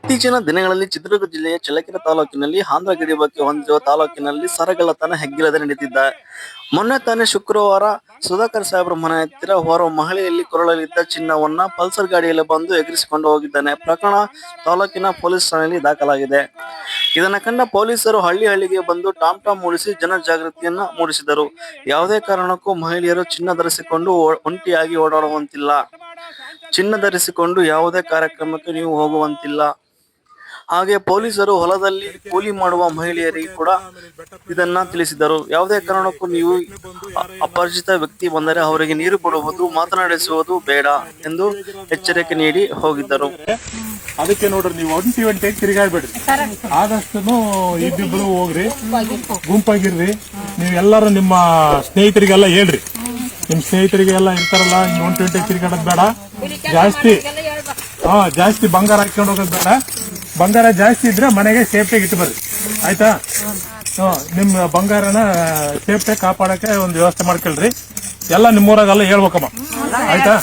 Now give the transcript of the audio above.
ಇತ್ತೀಚಿನ ದಿನಗಳಲ್ಲಿ ಚಿತ್ರದುರ್ಗ ಜಿಲ್ಲೆಯ ಚಳ್ಳಕೆರೆ ತಾಲೂಕಿನಲ್ಲಿ ಆಂಧ್ರ ಗಡಿ ಬಗ್ಗೆ ಹೊಂದಿರುವ ತಾಲೂಕಿನಲ್ಲಿ ಸರಗಳ್ಳತನ ಹೆಗ್ಗಿಲ್ಲದೆ ನಡೆದಿದ್ದ ಮೊನ್ನೆ ತಾನೇ ಶುಕ್ರವಾರ ಸುಧಾಕರ್ ಸಾಹೇಬ್ರ ಮನೆ ಹತ್ತಿರ ಓರ್ವ ಮಹಿಳೆಯಲ್ಲಿ ಕೊರಳಲಿದ್ದ ಚಿನ್ನವನ್ನ ಪಲ್ಸರ್ ಗಾಡಿಯಲ್ಲಿ ಬಂದು ಎಗರಿಸಿಕೊಂಡು ಹೋಗಿದ್ದಾನೆ. ಪ್ರಕರಣ ತಾಲೂಕಿನ ಪೊಲೀಸ್ ಠಾಣೆಯಲ್ಲಿ ದಾಖಲಾಗಿದೆ. ಇದನ್ನ ಕಂಡ ಪೊಲೀಸರು ಹಳ್ಳಿಗೆ ಬಂದು ಟಾಮ್ ಟಾಮ್ ಮೂಡಿಸಿ ಜನ ಜಾಗೃತಿಯನ್ನ ಮೂಡಿಸಿದರು. ಯಾವುದೇ ಕಾರಣಕ್ಕೂ ಮಹಿಳೆಯರು ಚಿನ್ನ ಧರಿಸಿಕೊಂಡು ಒಂಟಿಯಾಗಿ ಓಡಾಡುವಂತಿಲ್ಲ. ಚಿನ್ನ ಧರಿಸಿಕೊಂಡು ಯಾವುದೇ ಕಾರ್ಯಕ್ರಮಕ್ಕೆ ನೀವು ಹೋಗುವಂತಿಲ್ಲ. ಹಾಗೆ ಪೊಲೀಸರು ಹೊಲದಲ್ಲಿ ಕೂಲಿ ಮಾಡುವ ಮಹಿಳೆಯರಿಗೆ ಕೂಡ ಇದನ್ನ ತಿಳಿಸಿದರು. ಯಾವುದೇ ಕಾರಣಕ್ಕೂ ನೀವು ಅಪರಿಚಿತ ವ್ಯಕ್ತಿ ಬಂದರೆ ಅವರಿಗೆ ನೀರು ಕೊಡುವುದು, ಮಾತನಾಡಿಸುವುದು ಬೇಡ ಎಂದು ಎಚ್ಚರಿಕೆ ನೀಡಿ ಹೋಗಿದ್ದರು. ಅದಕ್ಕೆ ನೋಡ್ರಿ, ನೀವು ಒಂಟಿಯಾಗಿ ತಿರುಗಾಡ್ಬೇಡ್ರಿ. ಆದಷ್ಟು ಇಬ್ಬಿಬ್ರು ಹೋಗ್ರಿ, ಗುಂಪಾಗಿರ್ರಿ. ನೀವು ಎಲ್ಲರೂ ನಿಮ್ಮ ಸ್ನೇಹಿತರಿಗೆಲ್ಲ ಹೇಳ್ರಿ. ನಿಮ್ ಸ್ನೇಹಿತರಿಗೆಲ್ಲ ಇರ್ತಾರಲ್ಲ, ಒಂಟಿ ತಿರುಗಾಡೋದ್ ಬೇಡ. ಜಾಸ್ತಿ ಬಂಗಾರ ಹಾಕೊಂಡು ಹೋಗೋದ್ ಬೇಡ. ಬಂಗಾರ ಜಾಸ್ತಿ ಇದ್ರೆ ಮನೆಗೆ ಸೇಫ್ಟಿಯಾಗಿ ಇಟ್ಟು ಬರ್ರಿ, ಆಯ್ತಾ? ನಿಮ್ಮ ಬಂಗಾರನ ಸೇಫ್ಟಿಯಾಗಿ ಕಾಪಾಡಕ್ಕೆ ಒಂದು ವ್ಯವಸ್ಥೆ ಮಾಡ್ಕೊಳ್ರಿ. ಎಲ್ಲ ನಿಮ್ಮೂರಾಗೆಲ್ಲ ಹೇಳ್ಬೇಕಮ್ಮ, ಆಯ್ತಾ?